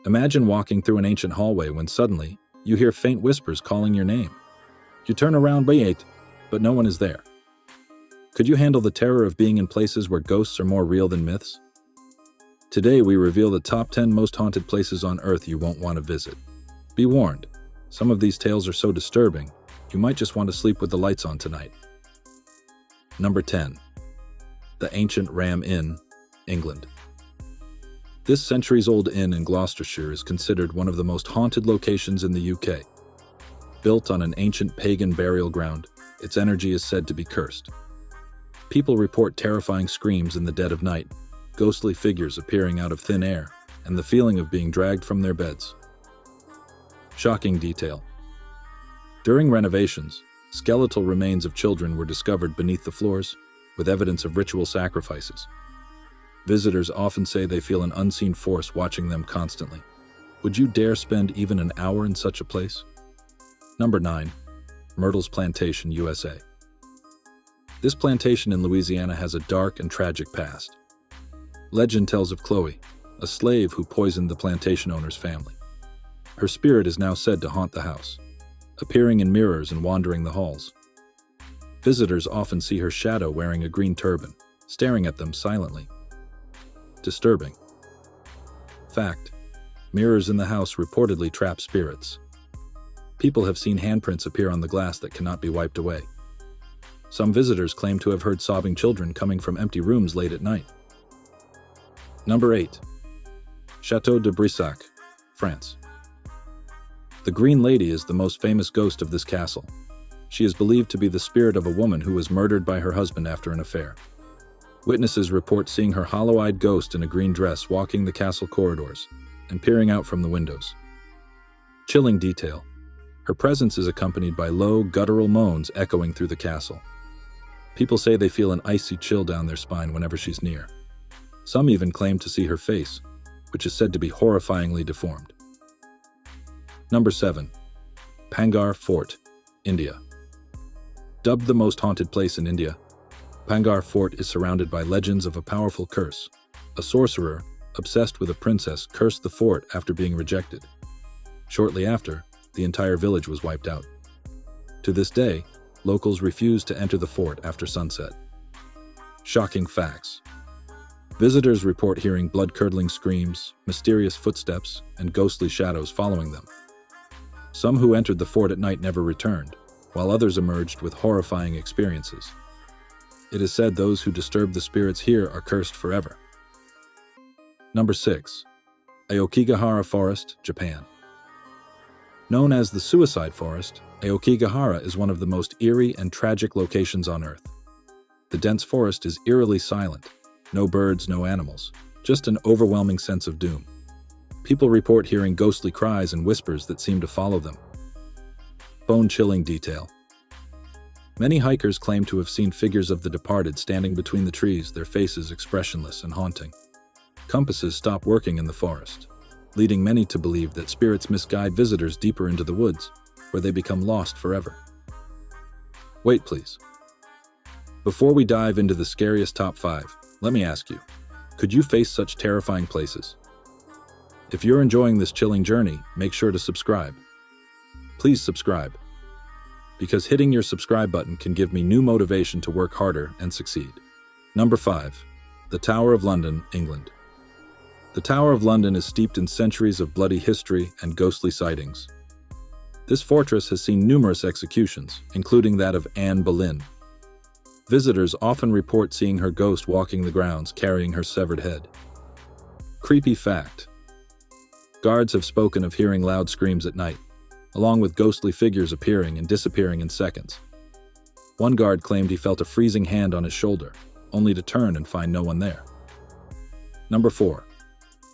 Imagine walking through an ancient hallway when suddenly you hear faint whispers calling your name. You turn around but no one is there. Could you handle the terror of being in places where ghosts are more real than myths? Today we reveal the top 10 most haunted places on Earth you won't want to visit. Be warned, some of these tales are so disturbing, you might just want to sleep with the lights on tonight. Number 10. The Ancient Ram Inn, England. This centuries-old inn in Gloucestershire is considered one of the most haunted locations in the UK. Built on an ancient pagan burial ground, its energy is said to be cursed. People report terrifying screams in the dead of night, ghostly figures appearing out of thin air, and the feeling of being dragged from their beds. Shocking detail. During renovations, skeletal remains of children were discovered beneath the floors, with evidence of ritual sacrifices. Visitors often say they feel an unseen force watching them constantly. Would you dare spend even an hour in such a place? Number 9. Myrtle's Plantation, USA. This plantation in Louisiana has a dark and tragic past. Legend tells of Chloe, a slave who poisoned the plantation owner's family. Her spirit is now said to haunt the house, appearing in mirrors and wandering the halls. Visitors often see her shadow wearing a green turban, staring at them silently. Disturbing. Fact: mirrors in the house reportedly trap spirits. People have seen handprints appear on the glass that cannot be wiped away. Some visitors claim to have heard sobbing children coming from empty rooms late at night. Number 8. Château de Brissac, France. The Green Lady is the most famous ghost of this castle. She is believed to be the spirit of a woman who was murdered by her husband after an affair. Witnesses report seeing her hollow-eyed ghost in a green dress walking the castle corridors and peering out from the windows. Chilling detail. Her presence is accompanied by low, guttural moans echoing through the castle. People say they feel an icy chill down their spine whenever she's near. Some even claim to see her face, which is said to be horrifyingly deformed. Number 7. Pangar Fort, India. Dubbed the most haunted place in India, Pangar Fort is surrounded by legends of a powerful curse. A sorcerer, obsessed with a princess, cursed the fort after being rejected. Shortly after, the entire village was wiped out. To this day, locals refuse to enter the fort after sunset. Shocking facts. Visitors report hearing blood-curdling screams, mysterious footsteps, and ghostly shadows following them. Some who entered the fort at night never returned, while others emerged with horrifying experiences. It is said those who disturb the spirits here are cursed forever. Number 6. Aokigahara Forest, Japan. Known as the Suicide Forest, Aokigahara is one of the most eerie and tragic locations on Earth. The dense forest is eerily silent. No birds, no animals, just an overwhelming sense of doom. People report hearing ghostly cries and whispers that seem to follow them. Bone-chilling detail. Many hikers claim to have seen figures of the departed standing between the trees, their faces expressionless and haunting. Compasses stop working in the forest, leading many to believe that spirits misguide visitors deeper into the woods, where they become lost forever. Wait, please. Before we dive into the scariest top 5, let me ask you, could you face such terrifying places? If you're enjoying this chilling journey, make sure to subscribe. Please subscribe, because hitting your subscribe button can give me new motivation to work harder and succeed. Number 5. The Tower of London, England. The Tower of London is steeped in centuries of bloody history and ghostly sightings. This fortress has seen numerous executions, including that of Anne Boleyn. Visitors often report seeing her ghost walking the grounds carrying her severed head. Creepy fact. Guards have spoken of hearing loud screams at night, along with ghostly figures appearing and disappearing in seconds. One guard claimed he felt a freezing hand on his shoulder, only to turn and find no one there. Number 4.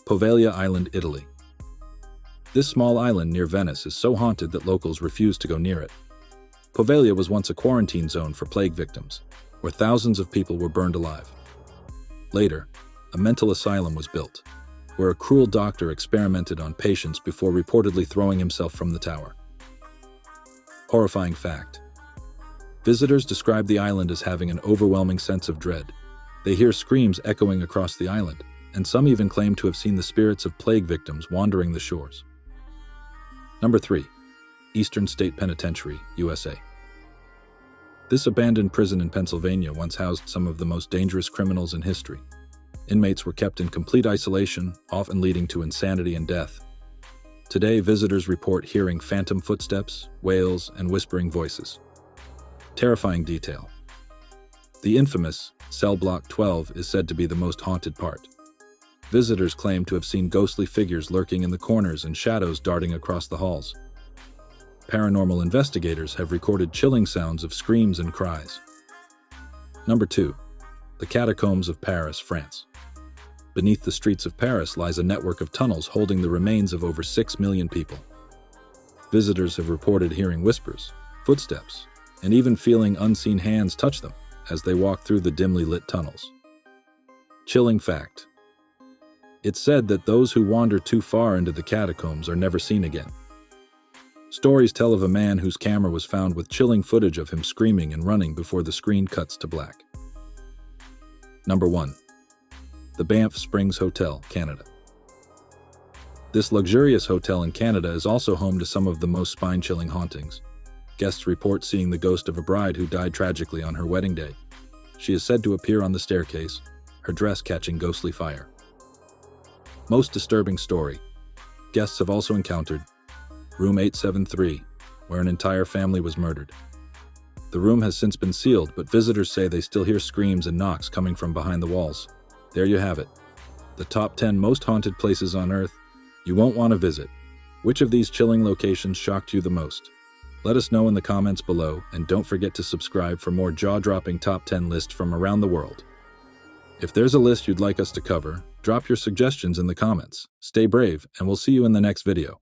Poveglia Island, Italy. This small island near Venice is so haunted that locals refuse to go near it. Poveglia was once a quarantine zone for plague victims, where thousands of people were burned alive. Later, a mental asylum was built, where a cruel doctor experimented on patients before reportedly throwing himself from the tower. Horrifying fact. Visitors describe the island as having an overwhelming sense of dread. They hear screams echoing across the island, and some even claim to have seen the spirits of plague victims wandering the shores. Number 3. Eastern State Penitentiary, USA. This abandoned prison in Pennsylvania once housed some of the most dangerous criminals in history. Inmates were kept in complete isolation, often leading to insanity and death. Today, visitors report hearing phantom footsteps, wails, and whispering voices. Terrifying detail. The infamous Cell Block 12 is said to be the most haunted part. Visitors claim to have seen ghostly figures lurking in the corners and shadows darting across the halls. Paranormal investigators have recorded chilling sounds of screams and cries. Number 2. The Catacombs of Paris, France. Beneath the streets of Paris lies a network of tunnels holding the remains of over 6 million people. Visitors have reported hearing whispers, footsteps, and even feeling unseen hands touch them as they walk through the dimly lit tunnels. Chilling fact. It's said that those who wander too far into the catacombs are never seen again. Stories tell of a man whose camera was found with chilling footage of him screaming and running before the screen cuts to black. Number 1. The Banff Springs Hotel, Canada. This luxurious hotel in Canada is also home to some of the most spine-chilling hauntings. Guests report seeing the ghost of a bride who died tragically on her wedding day. She is said to appear on the staircase, her dress catching ghostly fire. Most disturbing story. Guests have also encountered Room 873, where an entire family was murdered. The room has since been sealed, but visitors say they still hear screams and knocks coming from behind the walls. There you have it. The top 10 most haunted places on Earth you won't want to visit. Which of these chilling locations shocked you the most? Let us know in the comments below, and don't forget to subscribe for more jaw-dropping top 10 lists from around the world. If there's a list you'd like us to cover, drop your suggestions in the comments. Stay brave, and we'll see you in the next video.